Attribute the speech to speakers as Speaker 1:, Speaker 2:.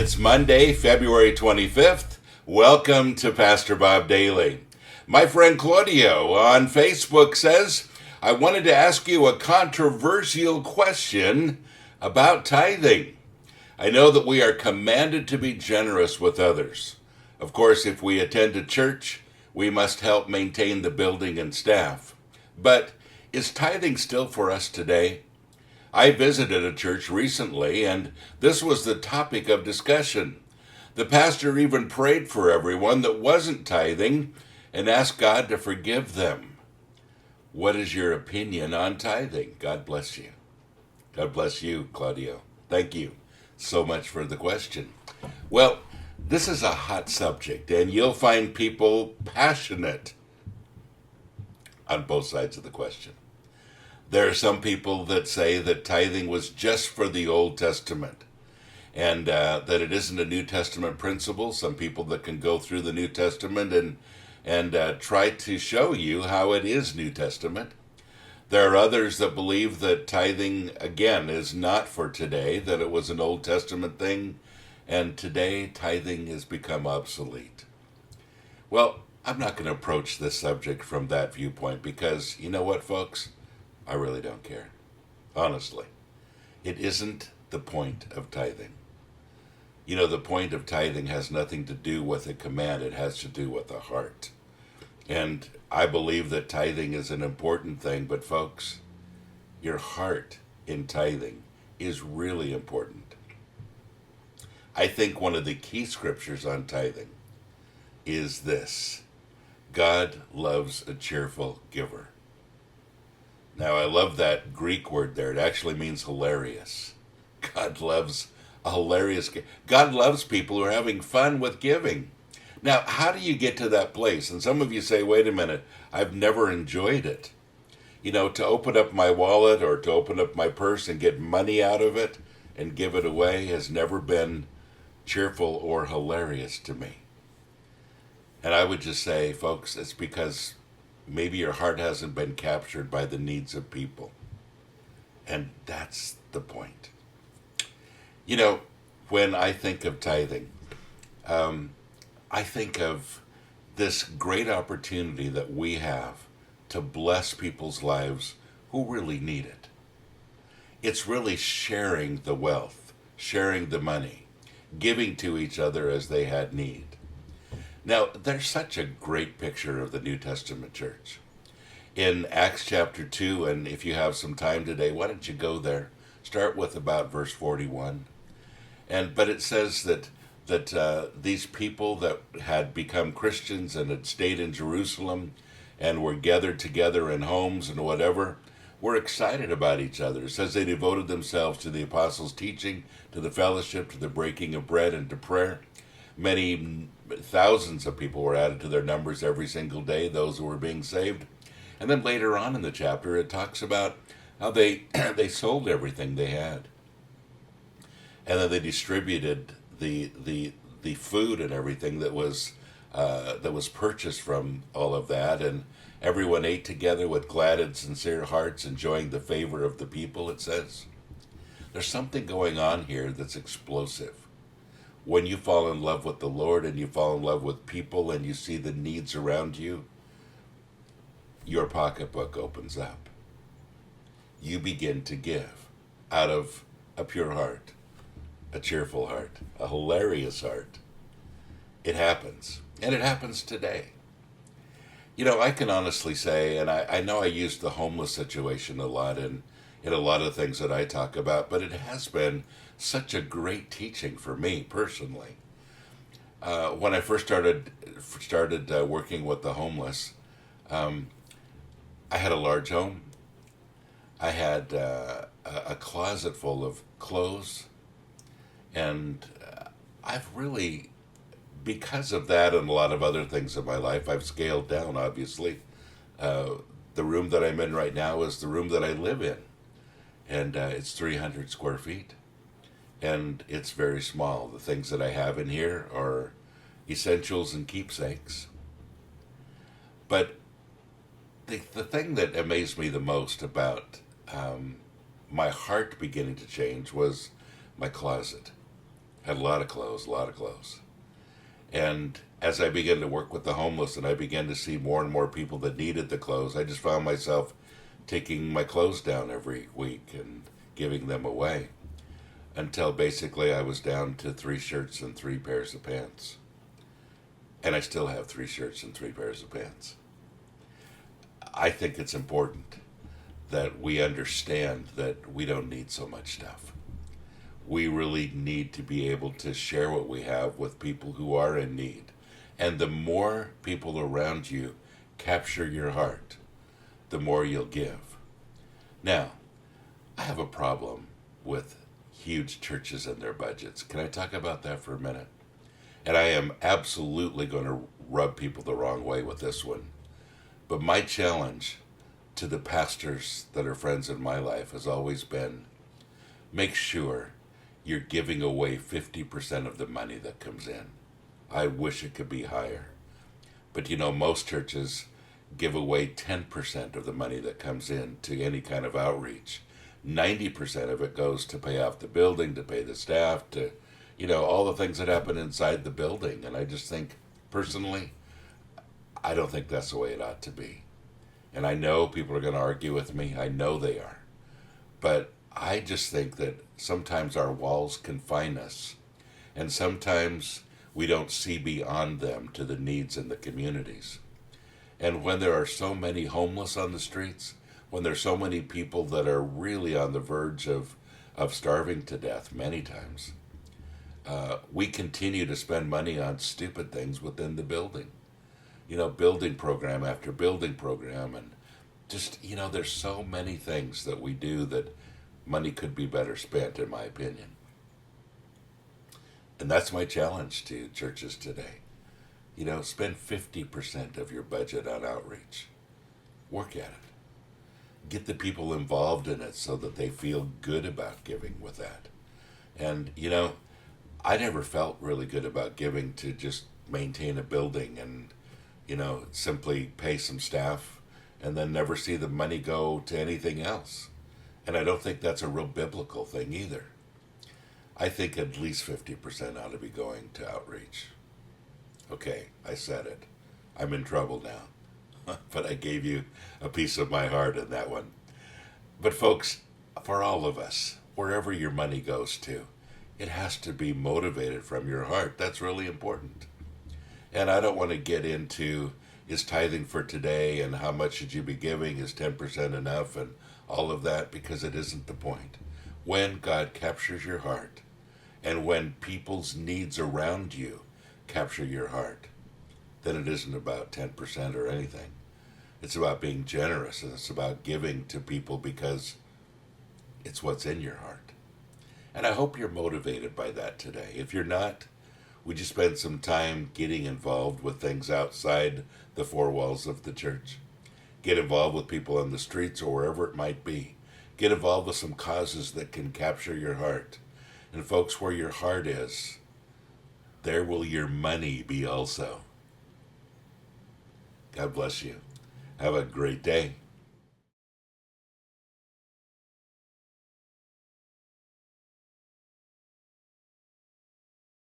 Speaker 1: It's Monday, February 25th. Welcome to Pastor Bob Daily. My friend Claudio on Facebook says, I wanted to ask you a controversial question about tithing. I know that we are commanded to be generous with others. Of course, if we attend a church, we must help maintain the building and staff. But is tithing still for us today? I visited a church recently, and this was the topic of discussion. The pastor even prayed for everyone that wasn't tithing and asked God to forgive them. What is your opinion on tithing? God bless you. God bless you, Claudio. Thank you so much for the question. Well, this is a hot subject, and you'll find people passionate on both sides of the question. There are some people that say that tithing was just for the Old Testament and that it isn't a New Testament principle. Some people that can go through the New Testament and try to show you how it is New Testament. There are others that believe that tithing, again, is not for today, that it was an Old Testament thing, and today tithing has become obsolete. Well, I'm not going to approach this subject from that viewpoint because, you know what, folks? I really don't care. Honestly. It isn't the point of tithing. You know, the point of tithing has nothing to do with a command. It has to do with the heart. And I believe that tithing is an important thing, but folks, your heart in tithing is really important. I think one of the key scriptures on tithing is this: God loves a cheerful giver. Now, I love that Greek word there. It actually means hilarious. God loves a hilarious... God loves people who are having fun with giving. Now, how do you get to that place? And some of you say, wait a minute, I've never enjoyed it. You know, to open up my wallet or to open up my purse and get money out of it and give it away has never been cheerful or hilarious to me. And I would just say, folks, it's because maybe your heart hasn't been captured by the needs of people. And that's the point. You know, when I think of tithing, I think of this great opportunity that we have to bless people's lives who really need it. It's really sharing the wealth, sharing the money, giving to each other as they had need. Now, there's such a great picture of the New Testament church. In Acts chapter 2, and if you have some time today, why don't you go there? Start with about verse 41. But it says that these people that had become Christians and had stayed in Jerusalem and were gathered together in homes and whatever, were excited about each other. It says they devoted themselves to the apostles' teaching, to the fellowship, to the breaking of bread, and to prayer. Many thousands of people were added to their numbers every single day, those who were being saved. And then later on in the chapter, it talks about how they sold everything they had. And then they distributed the food and everything that was purchased from all of that, and everyone ate together with glad and sincere hearts, enjoying the favor of the people, it says. There's something going on here that's explosive. When you fall in love with the Lord and you fall in love with people and you see the needs around you, your pocketbook opens up. You begin to give out of a pure heart, a cheerful heart, a hilarious heart. It happens, and it happens today. You know, I can honestly say, and I know I use the homeless situation a lot in a lot of things that I talk about, but it has been such a great teaching for me personally. When I first started working with the homeless, I had a large home. I had a closet full of clothes, and I've really, because of that and a lot of other things in my life, I've scaled down, obviously. The room that I'm in right now is the room that I live in, and it's 300 square feet. And it's very small. The things that I have in here are essentials and keepsakes. But the thing that amazed me the most about my heart beginning to change was my closet. Had a lot of clothes, a lot of clothes. And as I began to work with the homeless and I began to see more and more people that needed the clothes, I just found myself taking my clothes down every week and giving them away until basically I was down to 3 shirts and 3 pairs of pants. And I still have 3 shirts and 3 pairs of pants. I think it's important that we understand that we don't need so much stuff. We really need to be able to share what we have with people who are in need. And the more people around you capture your heart, the more you'll give. Now, I have a problem with huge churches and their budgets. Can I talk about that for a minute? And I am absolutely going to rub people the wrong way with this one. But my challenge to the pastors that are friends in my life has always been, make sure you're giving away 50% of the money that comes in. I wish it could be higher. But most churches give away 10% of the money that comes in to any kind of outreach. 90% of it goes to pay off the building, to pay the staff, to, all the things that happen inside the building. And I just think, personally, I don't think that's the way it ought to be. And I know people are going to argue with me. I know they are. But I just think that sometimes our walls confine us. And sometimes we don't see beyond them to the needs in the communities. And when there are so many homeless on the streets, when there's so many people that are really on the verge of starving to death many times, we continue to spend money on stupid things within the building. Building program after building program. And just, there's so many things that we do that money could be better spent, in my opinion. And that's my challenge to churches today. Spend 50% of your budget on outreach. Work at it. Get the people involved in it so that they feel good about giving with that. And, I never felt really good about giving to just maintain a building and, simply pay some staff and then never see the money go to anything else. And I don't think that's a real biblical thing either. I think at least 50% ought to be going to outreach. Okay, I said it. I'm in trouble now. But I gave you a piece of my heart in that one. But folks, for all of us, wherever your money goes to, it has to be motivated from your heart. That's really important. And I don't want to get into, is tithing for today and how much should you be giving? Is 10% enough? And all of that, because it isn't the point. When God captures your heart, and when people's needs around you capture your heart, then it isn't about 10% or anything. It's about being generous, and it's about giving to people because it's what's in your heart. And I hope you're motivated by that today. If you're not, would you spend some time getting involved with things outside the 4 walls of the church? Get involved with people on the streets or wherever it might be. Get involved with some causes that can capture your heart. And folks, where your heart is, there will your money be also. God bless you. Have a great day.